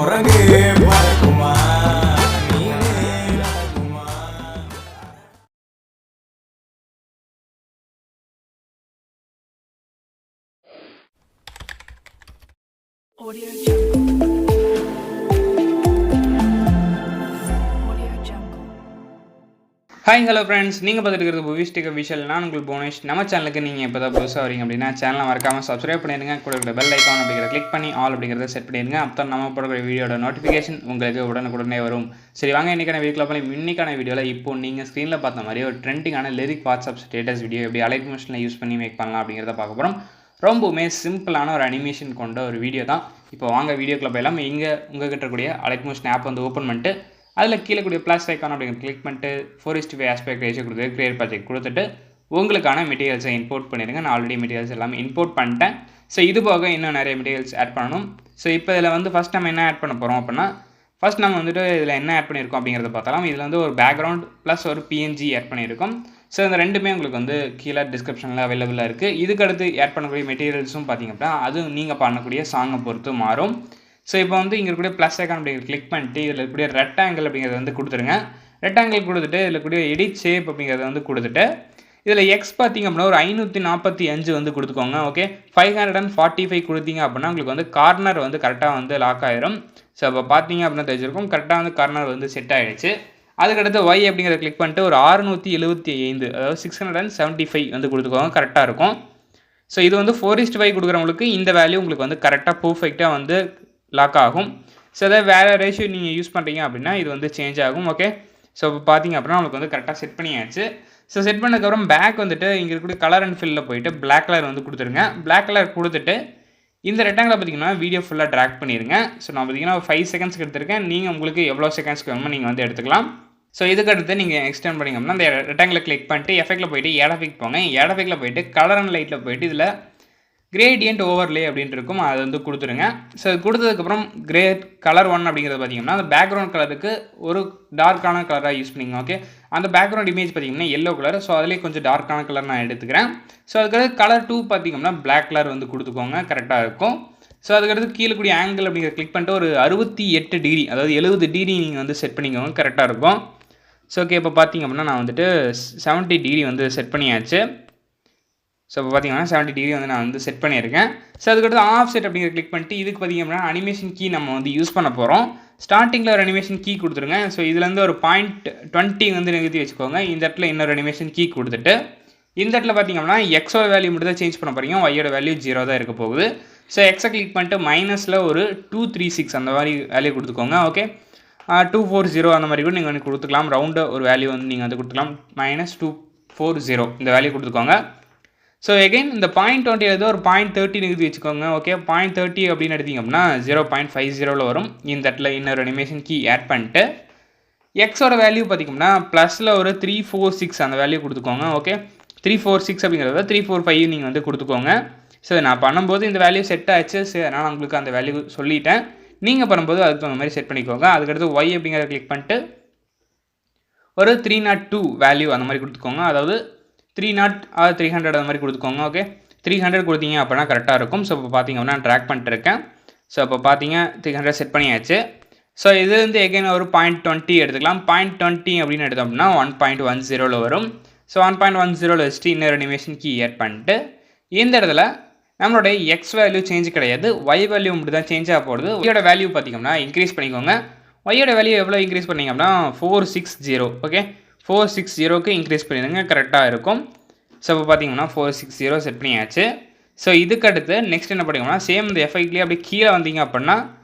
Audio Jungle. Audio Jungle. Hi hello friends, நீங்கள் பார்த்துட்டு இருக்கிறது புவிஸ்டிக் விஷல். நான் உங்களுக்கு போனேஷ். நம்ம சேனலுக்கு நீங்கள் இப்போ தான் புதுசாக வரீங்க அப்படின்னா சேனலை மறக்காமல் சப்ஸ்கிரைப் பண்ணிடுங்க. கூட இருக்கிற பெல் ஐக்கான் அப்படிங்கிறத கிளிக் பண்ணி ஆல் அப்படிங்கிறத செட் பண்ணிடுங்க. அப்போ நம்ம போடுற வீடியோட நோட்டிஃபிகேஷன் உங்களுக்கு உடனுக்குடனே வரும். சரி வாங்க, இன்றைக்கான வீடியோவில் போய் இன்னைக்கான வீடியோவில் இப்போ நீங்கள் ஸ்க்ரீனில் பார்த்த மாதிரி ஒரு ட்ரெண்டிங்கான லிரிக் வாட்ஸ்அப் ஸ்டேட்டஸ் வீடியோ எப்படி அலைட் மோஷனில் யூஸ் பண்ணி மேக் பண்ணலாம் அப்படிங்கிறத பார்க்க போகிறோம். ரொம்பவுமே சிம்பிளான ஒரு அனிமேஷன் கொண்ட ஒரு வீடியோ தான். இப்போ வாங்க வீடியோக்குள்ள போயெல்லாம். இங்கே உங்ககிட்ட இருக்கக்கூடிய அலைட் மோஷன் ஆப் வந்து ஓப்பன் பண்ணிட்டு அதில் கீழே கூடிய ப்ளஸ் ஐக்கான் அப்படிங்கிற கிளிக் பண்ணிட்டு 4:5 ஆஸ்பெக்ட் ரேஷியோ கொடுத்து கிரியேட் ப்ராஜெக்ட் கொடுத்துட்டு உங்களுக்கான மெட்டீரியல்ஸை இம்போர்ட் பண்ணிடுங்க. நான் ஆல்ரெடி மெட்டீரியல்ஸ் எல்லாமே இம்போர்ட் பண்ணிட்டேன். ஸோ இது போக இன்னும் நிறைய மெட்டீரியல்ஸ் ஆட் பண்ணணும். ஸோ இப்போ இதில் வந்து ஃபஸ்ட் நம்ம என்ன ஆட் பண்ண போகிறோம் அப்படின்னா, ஃபஸ்ட் நம்ம வந்துட்டு இதில் என்ன ஆட் பண்ணியிருக்கோம் அப்படிங்கிறத பார்த்தாலும் இதில் வந்து ஒரு பேக்ரவுண்ட் ப்ளஸ் ஒரு பிஎன்ஜி ஆட் பண்ணியிருக்கோம். ஸோ இந்த ரெண்டுமே உங்களுக்கு வந்து கீழே டிஸ்கிரிப்ஷனில் அவைலபிளாக இருக்குது. இதுக்கடுத்து ஆட் பண்ணக்கூடிய மெட்டீரியல்ஸும் பார்த்திங்க அப்படின்னா அது நீங்கள் பண்ணக்கூடிய சாங்கை பொறுத்து மாறும். ஸோ இப்போ வந்து இங்கே இருக்கக்கூடிய ப்ளஸ் ஐக்கான் அப்படிங்கிற கிளிக் பண்ணிட்டு இதில் இருக்கக்கூடிய ரெக்டாங்கிள் அப்படிங்கிறத வந்து கொடுத்துருங்க. ரெக்டாங்கிள் கொடுத்துட்டு இதில் இருக்கக்கூடிய எடிட் ஷேப் அப்படிங்கிறத வந்து கொடுத்துட்டு இதில் எக்ஸ் பார்த்திங்க அப்படின்னா ஒரு 545 வந்து கொடுத்துக்கோங்க. ஓகே, 545 கொடுத்தீங்க அப்படின்னா உங்களுக்கு வந்து கார்னர் வந்து கரெக்டாக வந்து லாக் ஆயிரும். ஸோ இப்போ பார்த்தீங்க அப்படின்னா தெரிஞ்சிருக்கும், கரெக்டாக வந்து கார்னர் வந்து செட் ஆகிடுச்சு. அதுக்கடுத்து ஒய் அப்படிங்கிறத கிளிக் பண்ணிட்டு ஒரு 675 அதாவது 675 வந்து கொடுத்துக்கோங்க, கரெக்டாக இருக்கும். ஸோ இது வந்து 4:5 கொடுக்குறவங்களுக்கு இந்த வேல்யூ உங்களுக்கு வந்து கரெக்டாக பர்ஃபெக்டாக வந்து லாக் ஆகும். ஸோ அதாவது வேறு ரேஷியோ நீங்கள் யூஸ் பண்ணுறீங்க அப்படின்னா இது வந்து சேஞ்ச் ஆகும். ஓகே, ஸோ இப்போ பார்த்தீங்க அப்படின்னா உங்களுக்கு வந்து கரெக்டாக செட் பண்ணியாச்சு. ஸோ செட் பண்ணதுக்கப்புறம் பேக் வந்துட்டு இங்கே இருக்கக்கூடிய கலர் அண்ட் ஃபில்லில் போயிட்டு பிளாக் கலர் வந்து கொடுத்துருங்க. பிளாக் கலர் கொடுத்துட்டு இந்த ரெக்டாங்கில் பார்த்தீங்கன்னா வீடியோ ஃபுல்லாக ட்ராக் பண்ணிடுங்க. ஸோ நான் பார்த்தீங்கன்னா 5 செகண்ட்ஸ்க்கு எடுத்திருக்கேன். நீங்கள் உங்களுக்கு எவ்வளோ செகண்ட்ஸ்க்கு வேணுமோ நீங்கள் வந்து எடுத்துக்கலாம். ஸோ இதுக்கடுத்து நீங்கள் எக்ஸ்டெண்ட் பண்ணிங்க அப்படின்னா அந்த ரெக்டாங்கில் கிளிக் பண்ணிட்டு எஃபெக்ட்டில் போயிட்டு எஃபெக்ட் போங்க. எஃபெக்ட்டில் போயிட்டு கலர் அண்ட் லைட்டில் போயிட்டு இதில் கிரேடியன்ட் ஓவர்லே அப்படின்ட்டு இருக்கும், அதை வந்து கொடுத்துருங்க. ஸோ இது கொடுத்ததுக்கப்புறம் கலர் 1 அப்படிங்கிறது பார்த்தீங்கன்னா அந்த பேக்ரவுண்ட் கலருக்கு ஒரு டார்க்கான கலராக யூஸ் பண்ணிங்க. ஓகே, அந்த பேக்ரவுண்ட் இமேஜ் பார்த்தீங்கன்னா எல்லோ கலர். ஸோ அதிலே கொஞ்சம் டார்க்கான கலர் நான் எடுத்துக்கிறேன். ஸோ அதுக்கடுத்து கலர் 2 பார்த்தீங்கன்னா பிளாக் கலர் வந்து கொடுத்துக்கோங்க, கரெக்டாக இருக்கும். ஸோ அதுக்கடுத்து கீழே கூடிய ஆங்கிள் அப்படிங்கிற கிளிக் பண்ணிட்டு ஒரு 68 டிகிரி அதாவது 70 டிகிரி நீங்கள் வந்து செட் பண்ணிக்கோங்க, கரெக்டாக இருக்கும். ஸோ ஓகே, இப்போ பார்த்தீங்க அப்படின்னா நான் வந்துட்டு 70 டிகிரி வந்து செட் பண்ணியாச்சு. ஸோ இப்போ பார்த்தீங்கன்னா 70 டிகிரி வந்து நான் வந்து செட் பண்ணியிருக்கேன். ஸோ அதுக்கடுத்து ஆஃப் செட் அப்படிங்கிற கிளிக் பண்ணிட்டு இதுக்கு பார்த்தீங்க அப்படின்னா அனிமேஷன் கீ நம்ம வந்து யூஸ் பண்ண போகிறோம். ஸ்டார்டிங்கில் ஒரு அனிமேஷன் கீ கொடுத்துருங்க. ஸோ இதுலேருந்து ஒரு 0.20 வந்து நிறுத்தி வச்சுக்கோங்க. இந்த இடத்துல இன்னொரு அனிமேஷன் கீ கொடுத்துட்டு இந்த இடத்துல பார்த்தீங்க அப்படின்னா எக்ஸோட வேல்யூ மட்டும் தான் சேஞ்ச் பண்ண போகிறீங்க, ஒய்யோட வேல்யூ 0 தான் இருக்க போகுது. ஸோ எக்ஸை கிளிக் பண்ணிட்டு மைனஸில் ஒரு 236 அந்த மாதிரி வேல்யூ கொடுத்துக்கோங்க. ஓகே, 240 அந்த மாதிரி கூட நீங்கள் வந்து கொடுத்துக்கலாம். ரவுண்டு ஒரு வேல்யூ வந்து நீங்கள் வந்து கொடுத்துக்கலாம். -240 இந்த வேல்யூ கொடுத்துக்கோங்க. ஸோ எகைன் இந்த 0.20 ஏதோ ஒரு 0.30 நிறுத்தி வச்சுக்கோங்க. ஓகே, 0.30 அப்படின்னு எடுத்திங்க அப்படின்னா 0.50 வரும். இந்த இடத்துல இன்னொரு அனிமேஷன் கீ ஆட் பண்ணிட்டு எக்ஸோட வேல்யூ பார்த்திங்கன்னா ப்ளஸில் ஒரு 346 அந்த வேல்யூ கொடுத்துக்கோங்க. ஓகே, 346 அப்படிங்கிறத 345 நீங்கள் வந்து கொடுத்துக்கோங்க. ஸோ நான் பண்ணும்போது இந்த வேல்யூ செட் ஆச்சு. சரி, அதனால் உங்களுக்கு அந்த வேல்யூ சொல்லிட்டேன். நீங்கள் பண்ணும்போது அதுக்கு அந்த மாதிரி செட் பண்ணிக்கோங்க. அதுக்கடுத்து ஒய் அப்படிங்கிறத கிளிக் பண்ணிட்டு ஒரு 302 வேல்யூ அந்த மாதிரி கொடுத்துக்கோங்க. அதாவது 300 ஆர் 300 அந்த மாதிரி கொடுத்துக்கோங்க. ஓகே, 300 கொடுத்தீங்க அப்படின்னா கரெக்டாக இருக்கும். ஸோ இப்போ பார்த்தீங்க அப்படின்னா ட்ராக் பண்ணிட்டு இருக்கேன். ஸோ இப்போ பார்த்தீங்க 300 செட் பண்ணியாச்சு. ஸோ இது வந்து எகைன் ஒரு 0.20 எடுத்துக்கலாம். 0.20 அப்படின்னு எடுத்தோம் அப்படின்னா 1.10 வரும். ஸோ 1.10 வச்சுட்டு இன்னொரு அனிமேஷன் கீ ஆட் பண்ணிட்டு இந்த இடத்துல நம்மளுடைய எக்ஸ் வேல்யூ சேஞ்ச் கிடையாது, ஒய் வேல்யூ மட்டும் தான் சேஞ்ச் ஆக போகிறது. ஒய்யோட வேல்யூ பார்த்திங்கன்னா இன்க்ரீஸ் பண்ணிக்கோங்க. ஒய்யோட வேல்யூ எவ்வளோ இன்க்ரீஸ் பண்ணிங்க அப்படின்னா 460. ஓகே, 460க்கு இன்க்ரீஸ் பண்ணிடுங்க, கரெக்டாக இருக்கும். ஸோ இப்போ பார்த்தீங்கன்னா 460 செட் பண்ணியாச்சு. ஸோ இதுக்கு அடுத்து நெக்ஸ்ட் என்ன பண்ணிங்கன்னா சேம் இந்த எஃபெக்ட்லேயே அப்படி கீழே வந்தீங்க அப்படின்னா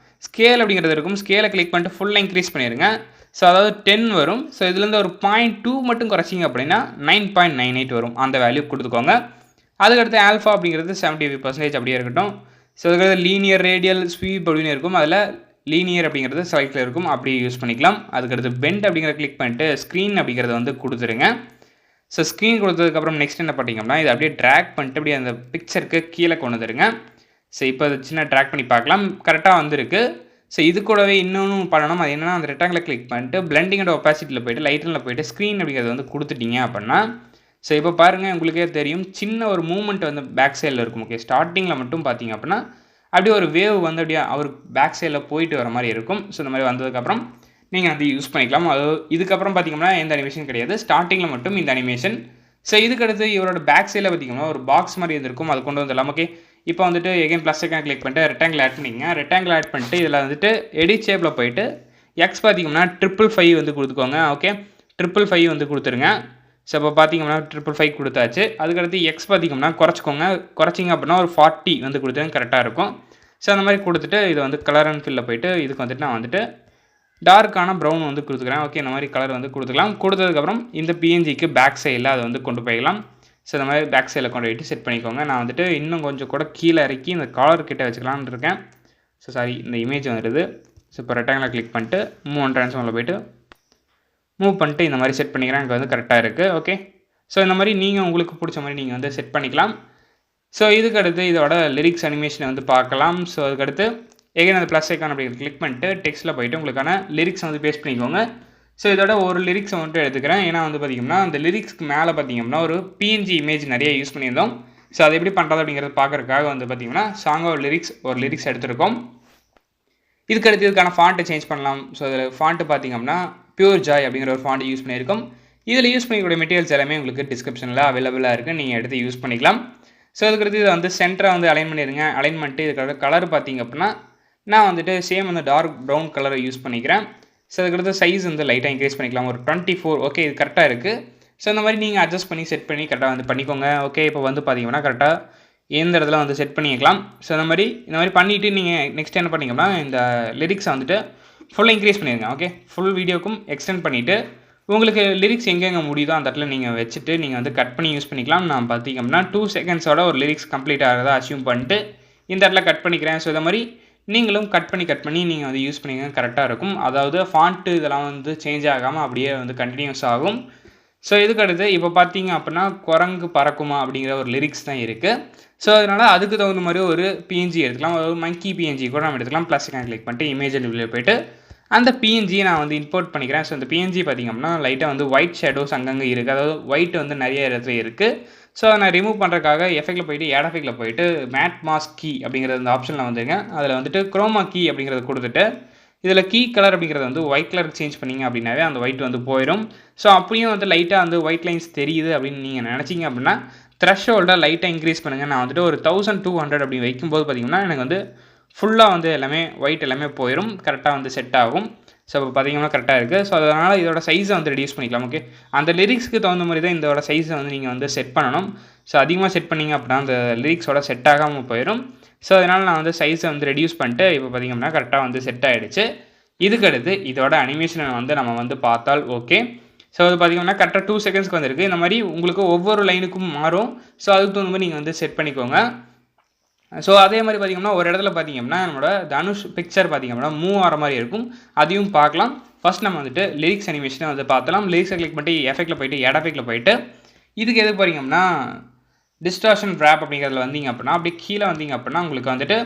ஸ்கேல் அப்படிங்கிறது இருக்கும். ஸ்கேலை கிளிக் பண்ணிட்டு ஃபுல்லாக இன்க்ரீஸ் பண்ணிடுங்க. ஸோ அதாவது 10 வரும். ஸோ இதுலேருந்து ஒரு 0.2 மட்டும் குறைச்சிங்க அப்படின்னா 9.98 வரும். அந்த வேல்யூ கொடுத்துக்கோங்க. அதுக்கடுத்து ஆல்ஃபா அப்படிங்கிறது 75% அப்படியே இருக்கட்டும். ஸோ அதுக்கடுத்து லீனியர் ரேடியல் ஸ்வீப் அப்படின்னு இருக்கும். அதில் லீனியர் அப்படிங்கிறது செலக்டில் இருக்கும், அப்படி யூஸ் பண்ணிக்கலாம். அதுக்கடுத்து பெண்ட் அப்படிங்கிற கிளிக் பண்ணிட்டு ஸ்க்ரீன் அப்படிங்கிறத வந்து கொடுத்துருங்க. ஸோ ஸ்க்ரீன் கொடுத்ததுக்கப்புறம் நெக்ஸ்ட் என்ன பண்ணிட்டீங்கன்னா இதை அப்படியே ட்ராக் பண்ணிட்டு அப்படியே அந்த பிக்சருக்கு கீழே கொண்டு வந்துருங்க. ஸோ இப்போ அது சின்ன ட்ராக் பண்ணி பார்க்கலாம், கரெக்டாக வந்துருக்கு. ஸோ இது கூடவே இன்னொன்று பண்ணணும். அது என்னென்னா அந்த ரெக்டாங்கில் கிளிக் பண்ணிட்டு பிளெண்டிங் அண்ட் ஒப்பாசிட்டியில் போய்ட்டு லைட்டில் போய்ட்டு ஸ்க்ரீன் அப்படிங்கிறது வந்து கொடுத்துட்டீங்க அப்படின்னா ஸோ இப்போ பாருங்கள், உங்களுக்கே தெரியும் சின்ன ஒரு மூவ்மெண்ட் வந்து பேக் சைடில் இருக்கும். ஓகே, ஸ்டார்டிங்கில் மட்டும் பார்த்தீங்க அப்படின்னா அப்படியே ஒரு வேவ் வந்து அப்படியே அவர் பேக் சைடில் போயிட்டு வர மாதிரி இருக்கும். ஸோ இந்த மாதிரி வந்ததுக்கப்புறம் நீங்கள் வந்து யூஸ் பண்ணிக்கலாம். அது இதுக்கப்புறம் பார்த்தீங்கன்னா எந்த அனிமேஷன் கிடையாது, ஸ்டார்டிங்கில் மட்டும் இந்த அனிமேஷன். ஸோ இதுக்கடுத்து இவரோட பேக் சைடில் பார்த்தீங்கன்னா ஒரு பாக்ஸ் மாதிரி இருந்திருக்கும், அது கொண்டு வந்துடலாம். ஓகே, இப்போ வந்துட்டு எகைன் ப்ளஸ் ஐக்கான் கிளிக் பண்ணிட்டு ரெக்டாங்கிள் ஆட் பண்ணிக்கங்க. ரெக்டாங்கிள் ஆட் பண்ணிட்டு இதில் வந்துட்டு எடிட் ஷேப்பில் போயிட்டு எக்ஸ் பார்த்தீங்கன்னா 555 வந்து கொடுத்துக்கோங்க. ஓகே, 555 வந்து கொடுத்துருங்க. ஸோ இப்போ பார்த்தீங்கன்னா 555 கொடுத்தாச்சு. அதுக்கடுத்து எக்ஸ் பார்த்தீங்கன்னா குறைச்சிக்கோங்க. குறைச்சிங்க அப்படின்னா ஒரு 40 வந்து கொடுத்தா கரெக்டாக இருக்கும். ஸோ அந்த மாதிரி கொடுத்துட்டு இது வந்து கலர் அண்ட் ஃபில்லில் போயிட்டு இதுக்கு வந்துட்டு நான் வந்துட்டு டார்க்கான ப்ரௌன் வந்து கொடுத்துக்கிறேன். ஓகே, இந்த மாதிரி கலர் வந்து கொடுத்துக்கலாம். கொடுத்ததுக்கப்புறம் இந்த பிஎன்ஜிக்கு பேக் சைடில் அதை வந்து கொண்டு போய்க்கலாம். ஸோ இந்த மாதிரி பேக் சைடில் கொண்டு போயிட்டு செட் பண்ணிக்கோங்க. நான் வந்துட்டு இன்னும் கொஞ்சம் கூட கீழே இறக்கி இந்த காலர் கிட்ட வச்சுக்கலான்னு இருக்கேன். ஸோ சாரி, இந்த இமேஜ் வந்துடுது. ஸோ இப்போ ரெக்டாங்கில் கிளிக் பண்ணிட்டு மூவ் அண்ட் ட்ரான்ஸ்ஃபார்மில் போய்ட்டு மூவ் பண்ணிட்டு இந்த மாதிரி செட் பண்ணிக்கிறேன். எனக்கு வந்து கரெக்டாக இருக்குது. ஓகே, ஸோ இந்த மாதிரி நீங்கள் உங்களுக்கு பிடிச்ச மாதிரி நீங்கள் வந்து செட் பண்ணிக்கலாம். ஸோ இதுக்கடுத்து இதோட லிரிக்ஸ் அனிமேஷனை வந்து பார்க்கலாம். ஸோ அதுக்கடுத்து எகைன் அந்த ப்ளஸ் ஐக்கான் அப்படி கிளிக் பண்ணிட்டு டெக்ஸ்ட்டில் போய்ட்டு உங்களுக்கான லிரிக்ஸ் வந்து பேஸ்ட் பண்ணிக்கோங்க. ஸோ இதோட ஒரு லிரிக்ஸை வந்துட்டு எடுத்துக்கிறேன். ஏன்னா வந்து பார்த்திங்கன்னா அந்த லிரிக்ஸ்க்கு மேலே பார்த்திங்கன்னா ஒரு பிஎன்ஜி இமேஜ் நிறைய யூஸ் பண்ணியிருந்தோம். ஸோ அது எப்படி பண்ணுறது அப்படிங்கிறது பார்க்குறதுக்காக வந்து பார்த்திங்கன்னா சாங்காக ஒரு லிரிக்ஸ் எடுத்துருக்கோம். இதுக்கடுத்து இதுக்கான ஃபாண்ட்டை சேஞ்ச் பண்ணலாம். ஸோ அதில் ஃபாண்ட்டு பார்த்திங்கன்னா பியூர் ஜாய் அப்படிங்கிற ஒரு ஃபாண்ட் யூஸ் பண்ணியிருக்கோம். இதில் யூஸ் பண்ணிக்கூடிய மெட்டீரியல்ஸ் எல்லாமே உங்களுக்கு டிஸ்கிரிப்ஷனில் அவைலபிளாக இருக்குது, நீங்கள் எடுத்து யூஸ் பண்ணிக்கலாம். ஸோ அதுக்கடுத்து இதை வந்து சென்டராக வந்து அலைன் பண்ணிடுங்க. அலைன் பண்ணிட்டு இதுக்காக கலர் பார்த்திங்க அப்படின்னா நான் வந்துட்டு சேம் வந்து டார்க் ப்ரௌன் கலரை யூஸ் பண்ணிக்கிறேன். ஸோ அதுக்கடுத்து சைஸ் வந்து லைட்டாக இன்க்ரீஸ் பண்ணிக்கலாம், ஒரு 24. ஓகே, இது கரெக்டாக இருக்குது. ஸோ இந்த மாதிரி நீங்கள் அட்ஜஸ்ட் பண்ணி செட் பண்ணி கரெக்டாக வந்து பண்ணிக்கோங்க. ஓகே, இப்போ வந்து பார்த்தீங்கன்னா கரெக்டாக எந்த இடத்துல வந்து செட் பண்ணிக்கலாம். ஸோ இந்த மாதிரி பண்ணிவிட்டு நீங்கள் நெக்ஸ்ட் என்ன பண்ணிங்கன்னா இந்த லிரிக்ஸை வந்துட்டு ஃபுல்லாக இன்க்ரீஸ் பண்ணிடுங்க. ஓகே, ஃபுல் வீடியோக்கும் எக்ஸ்டெண்ட் பண்ணிவிட்டு உங்களுக்கு லிரிக்ஸ் எங்கெங்கே முடியுதோ அந்த இடத்துல நீங்கள் வச்சுட்டு நீங்கள் வந்து கட் பண்ணி யூஸ் பண்ணிக்கலாம். நான் பார்த்தீங்கன்னா 2 செகண்ட்ஸோட ஒரு லிரிக்ஸ் கம்ப்ளீட் ஆகிறதா அசியூம் பண்ணிட்டு இந்த இடத்துல கட் பண்ணிக்கிறேன். ஸோ இந்த மாதிரி நீங்களும் கட் பண்ணி நீங்கள் வந்து யூஸ் பண்ணிங்க, கரெக்டாக இருக்கும். அதாவது ஃபாண்ட்டு இதெல்லாம் வந்து சேஞ்ச் ஆகாமல் அப்படியே வந்து கண்டினியூஸ் ஆகும். ஸோ இதுக்கடுத்து இப்போ பார்த்தீங்க அப்படின்னா குரங்கு பறக்குமா அப்படிங்கிற ஒரு லிரிக்ஸ் தான் இருக்குது. ஸோ அதனால் அதுக்கு தகுந்த மாதிரி ஒரு பிஎன்ஜி எடுத்துக்கலாம், ஒரு மங்கி பிஎன்ஜி கூட நம்ம எடுத்துக்கலாம். ப்ளஸ் ஐக்கான் கிளிக் பண்ணிட்டு இமேஜ் அண்ட் போய்ட்டு அந்த பிஎன்ஜியை நான் வந்து இம்போர்ட் பண்ணிக்கிறேன். ஸோ இந்த பிஎன்ஜி பார்த்திங்க அப்படின்னா லைட்டாக வந்து ஒயிட் ஷேடோஸ் அங்கங்கே இருக்குது, அதாவது ஒயிட் வந்து நிறைய இடத்துல இருக்குது. ஸோ நான் ரிமூவ் பண்ணுறதுக்காக எஃபெக்டில் போய்ட்டு எஃபெக்டில் போய்ட்டு மேட் மாஸ்க் கீ அப்படிங்கிற அந்த ஆப்ஷனில் வந்துருங்க. அதில் வந்துட்டு குரோமா கீ அப்படிங்கிறத கொடுத்துட்டு இதில் கீ கலர் அப்படிங்கிறது வந்து ஒயிட் கலருக்கு சேஞ்ச் பண்ணிங்க அப்படின்னாவே அந்த ஒயிட் வந்து போயிடும். ஸோ அப்படியும் வந்து லைட்டாக வந்து ஒயிட் லைன்ஸ் தெரியுது அப்படின்னு நீங்கள் நினச்சிங்க அப்படின்னா த்ரெஷ்ஹோல்டை லைட்டாக இன்க்ரீஸ் பண்ணுங்கள். நான் வந்துட்டு ஒரு 1200 அப்படி வைக்கும்போது பார்த்திங்கன்னா எனக்கு வந்து ஃபுல்லாக வந்து எல்லாமே ஒயிட் எல்லாமே போயிடும், கரெக்டாக வந்து செட் ஆகும். ஸோ இப்போ பார்த்திங்கன்னா கரெக்டாக இருக்குது. ஸோ அதனால் இதோட சைஸை வந்து ரெடியூஸ் பண்ணிக்கலாம். ஓகே, அந்த லிரிக்ஸ்க்கு தகுந்த மாதிரி தான் இதோட சைஸை வந்து நீங்கள் வந்து செட் பண்ணணும். ஸோ அதிகமாக செட் பண்ணிங்க அப்படின்னா அந்த லிரிக்ஸோட செட் ஆகாமல் போயிடும். ஸோ அதனால் நான் வந்து சைஸை வந்து ரெடியூஸ் பண்ணிட்டு இப்போ பார்த்திங்கன்னா கரெக்டாக வந்து செட் ஆகிடுச்சு. இதுக்கடுத்து இதோட அனிமேஷனை வந்து நம்ம வந்து பார்த்தால் ஓகே. ஸோ அது பார்த்திங்கன்னா கரெக்டாக 2 செகண்ட்ஸ்க்கு வந்துருக்கு. இந்த மாதிரி உங்களுக்கு ஒவ்வொரு லைனுக்கும் மாறும். ஸோ அதுக்கு தகுந்த மாதிரி நீங்கள் வந்து செட் பண்ணிக்கோங்க. ஸோ அதே மாதிரி பார்த்திங்கன்னா ஒரு இடத்துல பார்த்திங்கன்னா நம்மளோட தனுஷ் பிக்சர் பார்த்திங்கன்னா மூவ் ஆகிற மாதிரி இருக்கும், அதையும் பார்க்கலாம். ஃபஸ்ட் நம்ம வந்துட்டு லிரிக்ஸ் அனிமேஷனை வந்து பார்த்தலாம். லிரிக்ஸை கிளிக் பண்ணிட்டு எஃபெக்டில் போய்ட்டு எஃபெக்டில் போய்ட்டு இதுக்கு எது போகிறீங்கன்னா டிஸ்டார்ஷன் ரேப் அப்படிங்கிறதுல வந்தீங்க அப்படின்னா அப்படியே கீழே வந்தீங்க அப்படின்னா உங்களுக்கு வந்துட்டு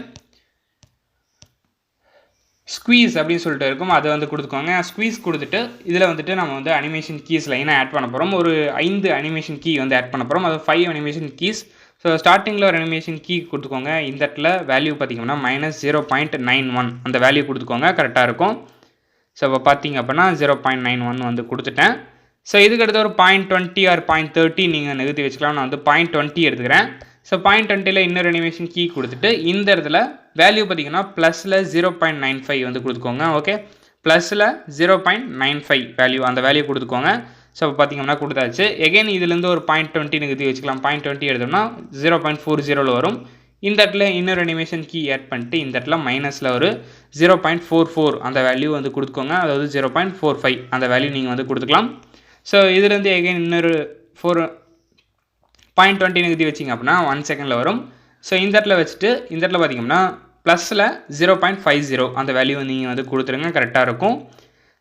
ஸ்குவீஸ் அப்படின்னு சொல்லிட்டு இருக்கும், அதை வந்து கொடுத்துக்கோங்க. ஸ்குவீஸ் கொடுத்துட்டு இதில் வந்துட்டு நம்ம வந்து அனிமேஷன் கீஸ் லைனாக ஆட் பண்ண போகிறோம். ஒரு 5 அனிமேஷன் கீ வந்து ஆட் பண்ண போகிறோம், அது 5 அனிமேஷன் கீஸ். ஸோ ஸ்டார்டிங்கில் ஒரு அனிமேஷன் கீ கொடுத்துக்கோங்க. இந்த இடத்துல வேல்யூ பார்த்திங்கன்னா -0.91 அந்த வேல்யூ கொடுத்துக்கோங்க, கரெக்டாக இருக்கும். ஸோ இப்போ பார்த்திங்க அப்படின்னா 0.91 வந்து கொடுத்துட்டேன். ஸோ இதுக்கடுத்து ஒரு 0.20 ஆர் 0.30 நீங்கள் நிறுத்தி வச்சுக்கலாம். நான் வந்து 0.20 எடுத்துக்கிறேன். ஸோ 0.20ல் இன்னொரு அனிமேஷன் கீ கொடுத்துட்டு இந்த இடத்துல வேல்யூ பார்த்திங்கன்னா +ல் 0.95 வந்து கொடுத்துக்கோங்க. ஓகே, +ல் 0.95 வேல்யூ, அந்த வேல்யூ கொடுத்துக்கோங்க. ஸோ இப்போ பார்த்திங்கன்னா கொடுத்தாச்சு. எகைன் இதுலேருந்து ஒரு 0.20 நிறுத்தி வச்சுக்கலாம். 0.20 எடுத்தோம்னா 0.40 வரும். இந்த இடத்துல இன்னொரு அனிமேஷன் கீ ஆட் பண்ணிட்டு இந்த இடத்துல மைனஸில் ஒரு 0.44 அந்த வேல்யூ வந்து கொடுத்துக்கோங்க, அதாவது 0.45 அந்த வேல்யூ நீங்கள் வந்து கொடுத்துக்கலாம். ஸோ இதுலேருந்து எகைன் இன்னொரு 0.20 நிறுத்தி வச்சிங்க அப்படின்னா 1 செகண்டில் வரும். ஸோ இந்த இடத்துல வச்சுட்டு இந்த இடத்துல பார்த்திங்கன்னா +ல் 0.50 அந்த வேல்யூ நீங்கள் வந்து கொடுத்துருங்க, கரெக்டாக இருக்கும்.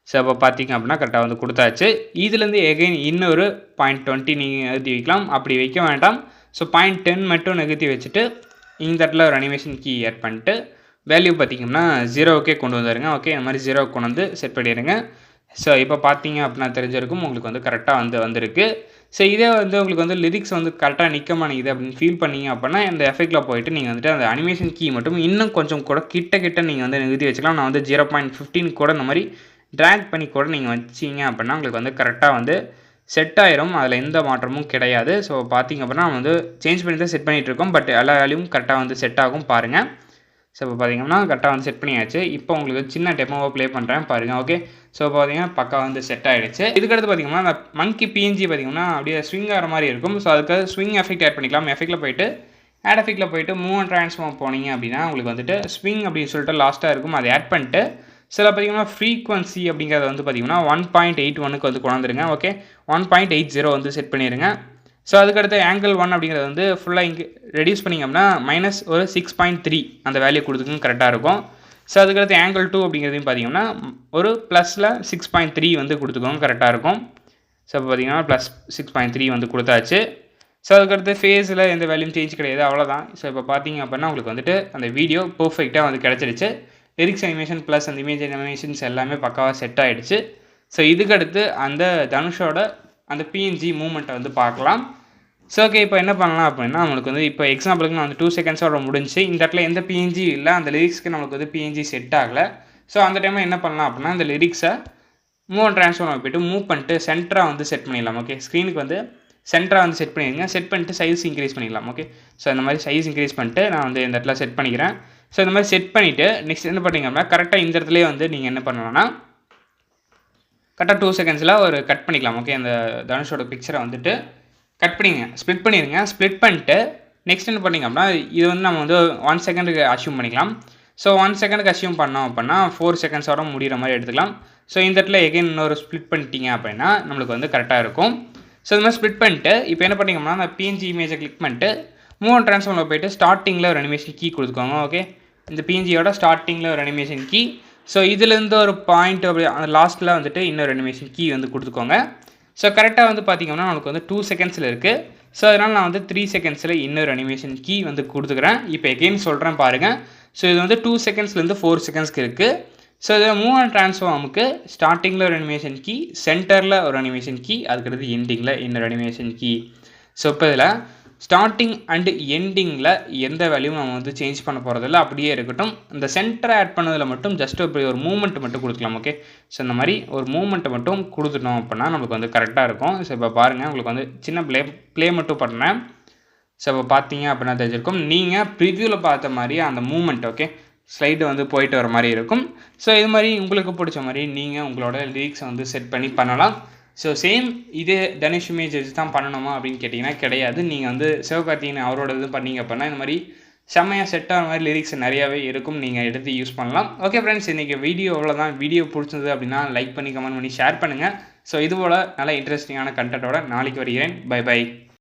ஸோ அப்போ பார்த்திங்க அப்படின்னா கரெக்டாக வந்து கொடுத்தாச்சு. இதுலேருந்து எகைன் இன்னொரு 0.20 நீங்கள் நிறுத்தி வைக்கலாம், அப்படி வைக்க வேண்டாம். ஸோ 0.10 மட்டும் நிறுத்தி வச்சுட்டு இந்த இடத்துல ஒரு அனிமேஷன் கீ ஆட் பண்ணிட்டு வேல்யூ பார்த்திங்கன்னா 0க்கே கொண்டு வந்துடுங்க. ஓகே, இந்த மாதிரி 0 கொண்டு வந்து செட் பண்ணிடுங்க. ஸோ இப்போ பார்த்தீங்க அப்படின்னா தெரிஞ்சிருக்கும் உங்களுக்கு வந்து கரெக்டாக வந்து வந்திருக்கு. ஸோ இதே வந்து உங்களுக்கு வந்து லிரிக்ஸ் வந்து கரெக்டாக நிற்க மாட்டேங்குது அப்படின்னு ஃபீல் பண்ணீங்க அப்படின்னா இந்த எஃபெக்ட்டில் போயிட்டு நீங்கள் வந்துட்டு அந்த அனிமேஷன் கீ மட்டும் இன்னும் கொஞ்சம் கூட கிட்ட நீங்கள் வந்து நிறுத்தி வச்சுக்கலாம். நான் வந்து 0.15 கூட இந்த மாதிரி ட்ராக் பண்ணி கூட நீங்கள் வச்சிங்க அப்படின்னா உங்களுக்கு வந்து கரெக்டாக வந்து செட் ஆயிரும். அதில் எந்த மாற்றமும் கிடையாது. ஸோ பார்த்திங்க அப்படின்னா நம்ம வந்து சேஞ்ச் பண்ணி தான் செட் பண்ணிகிட்ருக்கோம். பட் எல்லா வேல்யூவும் கரெக்டாக வந்து செட் ஆகும் பாருங்கள். ஸோ இப்போ பார்த்திங்கன்னா கரெக்டாக வந்து செட் பண்ணியாச்சு. இப்போ உங்களுக்கு சின்ன டெமோவை ப்ளே பண்ணுறேன் பாருங்கள். ஓகே, ஸோ பார்த்தீங்கன்னா பக்கா வந்து செட் ஆகிடுச்சு. இதுக்கடுத்து பார்த்திங்கன்னா அந்த மங்கி பிஎன்ஜி பார்த்திங்கன்னா அப்படியே ஸ்விங் ஆகிற மாதிரி இருக்கும். ஸோ அதுக்கு ஸ்விங் எஃபெக்ட் ஆட் பண்ணிக்கலாம். எஃபெக்ட்டில் போய்ட்டு ஆட் எஃபெக்ட்டில் போய்ட்டு மூவ் அண்ட் ட்ரான்ஸ்ஃபார்ம் போனீங்க அப்படின்னா உங்களுக்கு வந்துட்டு ஸ்விங் அப்படின்னு சொல்லிட்டு லாஸ்ட்டாக இருக்கும். அதை ஆட் பண்ணிட்டு சில பார்த்திங்கன்னா ஃப்ரீக்வன்சி அப்படிங்கிறத வந்து பார்த்திங்கன்னா 1.81க்கு வந்து கொண்டாந்துருங்க. ஓகே, 1.80 வந்து செட் பண்ணிடுங்க. ஸோ அதுக்கடுத்து ஆங்கிள் 1 அப்படிங்கிறது வந்து ஃபுல்லாக இங்கே ரெடியூஸ் பண்ணிங்க அப்படின்னா மைனஸ் ஒரு 6.3 அந்த வேல்யூ கொடுத்துக்கும் கரெக்டாக இருக்கும். ஸோ அதுக்கடுத்து ஆங்கிள் 2 அப்படிங்கிறதையும் பார்த்திங்கன்னா ஒரு ப்ளஸில் 6.3 வந்து கொடுத்துக்கோங்க கரெக்டாக இருக்கும். ஸோ இப்போ பார்த்திங்கன்னா ப்ளஸ் 6.3 வந்து கொடுத்தாச்சு. ஸோ அதுக்கடுத்து ஃபேஸில் எந்த வேல்யூம் சேஞ்ச் கிடையாது, அவ்வளோதான். ஸோ இப்போ பார்த்திங்க அப்படின்னா உங்களுக்கு வந்துட்டு அந்த வீடியோ பர்ஃபெக்டாக வந்து கிடச்சிருச்சு. லிரிக்ஸ் அனிமேஷன் ப்ளஸ் அந்த இமேஜ் அனிமேஷன்ஸ் எல்லாமே பக்காவாக செட் ஆகிடுச்சு. ஸோ இதுக்கடுத்து அந்த தனுஷோட அந்த பிஎன்ஜி மூமெண்ட்டை வந்து பார்க்கலாம். ஸோ ஓகே, இப்போ என்ன பண்ணலாம் அப்படின்னா நம்மளுக்கு வந்து இப்போ எக்ஸாம்பிளுக்கு நான் வந்து 2 செகண்ட்ஸோட முடிஞ்சு இந்த இடத்துல எந்த பிஎன்ஜி இல்லை, அந்த லிரிக்ஸ்க்கு நம்மளுக்கு வந்து பிஎன்ஜி செட் ஆகலை. ஸோ அந்த டைமில் என்ன பண்ணலாம் அப்படின்னா அந்த லிரிக்ஸை மூவ் அண்ட் ட்ரான்ஸ்ஃபார்ம் போய்ட்டு மூவ் பண்ணிட்டு சென்டராக வந்து செட் பண்ணிடலாம். ஓகே, ஸ்க்ரீனுக்கு வந்து சென்டராக வந்து செட் பண்ணிடுங்க. செட் பண்ணிட்டு சைஸ் இன்க்ரீஸ் பண்ணிடலாம். ஓகே, ஸோ இந்த மாதிரி சைஸ் இன்க்ரீஸ் பண்ணிட்டு நான் வந்து இந்த இடத்துல செட் பண்ணிக்கிறேன். ஸோ இந்த மாதிரி செட் பண்ணிவிட்டு நெக்ஸ்ட் என்ன பண்ணிங்க அப்படின்னா கரெக்டாக இந்த இடத்துலேயே வந்து நீங்கள் என்ன பண்ணலாம்னா கரெக்டாக 2 செகண்ட்ஸில் ஒரு கட் பண்ணிக்கலாம். ஓகே, அந்த தனுஷோட பிக்சரை வந்துட்டு கட் பண்ணிங்க, ஸ்ப்ளிட் பண்ணிடுங்க. ஸ்ப்ளிட் பண்ணிட்டு நெக்ஸ்ட் என்ன பண்ணிங்க அப்படின்னா இது வந்து நம்ம வந்து 1 செகண்டுக்கு அஷ்யூம் பண்ணிக்கலாம். ஸோ 1 செகண்டுக்கு அஷ்யூம் பண்ணோம் அப்படின்னா 4 செகண்ட்ஸோட முடிகிற மாதிரி எடுத்துக்கலாம். ஸோ இந்த இடத்துல எகைன் இன்னொரு ஸ்ப்ளிட் பண்ணிட்டீங்க அப்படின்னா நம்மளுக்கு வந்து கரெக்டாக இருக்கும். ஸோ இந்த மாதிரி ஸ்ப்ளிட் பண்ணிட்டு இப்போ என்ன பண்ணிங்கன்னா அந்த பிஎன்ஜி இமேஜை கிளிக் பண்ணிட்டு மூவ் அண்ட் ட்ரான்ஸ்ஃபார்மில் போய்ட்டு ஸ்டார்டிங்கில் ஒரு அனிமேஷன் கீ கொடுத்துக்கோங்க. ஓகே, இந்த பிஎன்ஜியோட ஸ்டார்டிங்கில் ஒரு அனிமேஷன் கீ. ஸோ இதுலேருந்து ஒரு பாயிண்ட் அப்படி அந்த லாஸ்ட்டில் வந்துட்டு இன்னொரு அனிமேஷன் கீ வந்து கொடுத்துக்கோங்க. ஸோ கரெக்டாக வந்து பார்த்திங்கன்னா நமக்கு வந்து 2 செகண்ட்ஸில் இருக்குது. ஸோ அதனால் நான் வந்து 3 செகண்ட்ஸில் இன்னொரு அனிமேஷன் கீ வந்து கொடுத்துக்கிறேன். இப்போ எகெயின் சொல்கிறேன் பாருங்கள். ஸோ இது வந்து 2 செகண்ட்ஸ்லேருந்து 4 செகண்ட்ஸ்க்கு இருக்குது. ஸோ இதில் மூவ் அண்ட் ட்ரான்ஸ்ஃபார்முக்கு ஸ்டார்டிங்கில் ஒரு அனிமேஷன் கீ, சென்டரில் ஒரு அனிமேஷன் கீ, அதுக்கடுத்து எண்டிங்கில் இன்னொரு அனிமேஷன் கீ. ஸோ இப்போ இதில் ஸ்டார்டிங் அண்டு எண்டிங்கில் எந்த வேல்யூவும் நம்ம வந்து சேஞ்ச் பண்ண போகிறதில்ல, அப்படியே இருக்கட்டும். இந்த சென்டரை ஆட் பண்ணதில் மட்டும் ஜஸ்ட் இப்படி ஒரு மூவ்மெண்ட் மட்டும் கொடுக்கலாம். ஓகே, ஸோ இந்த மாதிரி ஒரு மூவ்மெண்ட்டை மட்டும் கொடுத்துட்டோம் அப்படின்னா நமக்கு வந்து கரெக்டாக இருக்கும். ஸோ இப்போ பாருங்கள் உங்களுக்கு வந்து சின்ன ப்ளே மட்டும் பண்ணேன். ஸோ இப்போ பார்த்தீங்க அப்படின்னா தெரிஞ்சிருக்கும். நீங்கள் ப்ரிவ்யூவில் பார்த்த மாதிரி அந்த மூவ்மெண்ட் ஓகே ஸ்லைடு வந்து போயிட்டு வர மாதிரி இருக்கும். ஸோ இது மாதிரி உங்களுக்கு பிடிச்ச மாதிரி நீங்கள் உங்களோட லிரிக்ஸை வந்து செட் பண்ணி பண்ணலாம். ஸோ சேம் இதே தனுஷ் இமேஜ் வச்சு தான் பண்ணணுமா அப்படின்னு கேட்டிங்கன்னா கிடையாது. நீங்கள் வந்து சிவகார்த்திகேயன் அவரோட இது பண்ணீங்க அப்படின்னா இந்த மாதிரி செம்மையாக செட் ஆகிற மாதிரி லிரிக்ஸ் நிறையாவே இருக்கும், நீங்கள் எடுத்து யூஸ் பண்ணலாம். ஓகே ஃப்ரெண்ட்ஸ், இன்றைக்கி வீடியோ அவ்வளோதான். வீடியோ பிடிச்சது அப்படின்னா லைக் பண்ணி கமெண்ட் பண்ணி ஷேர் பண்ணுங்கள். ஸோ இதுபோல் நல்ல இன்ட்ரெஸ்டிங்கான கண்டென்ட்டோட நாளைக்கு வருகிறேன். Bye by.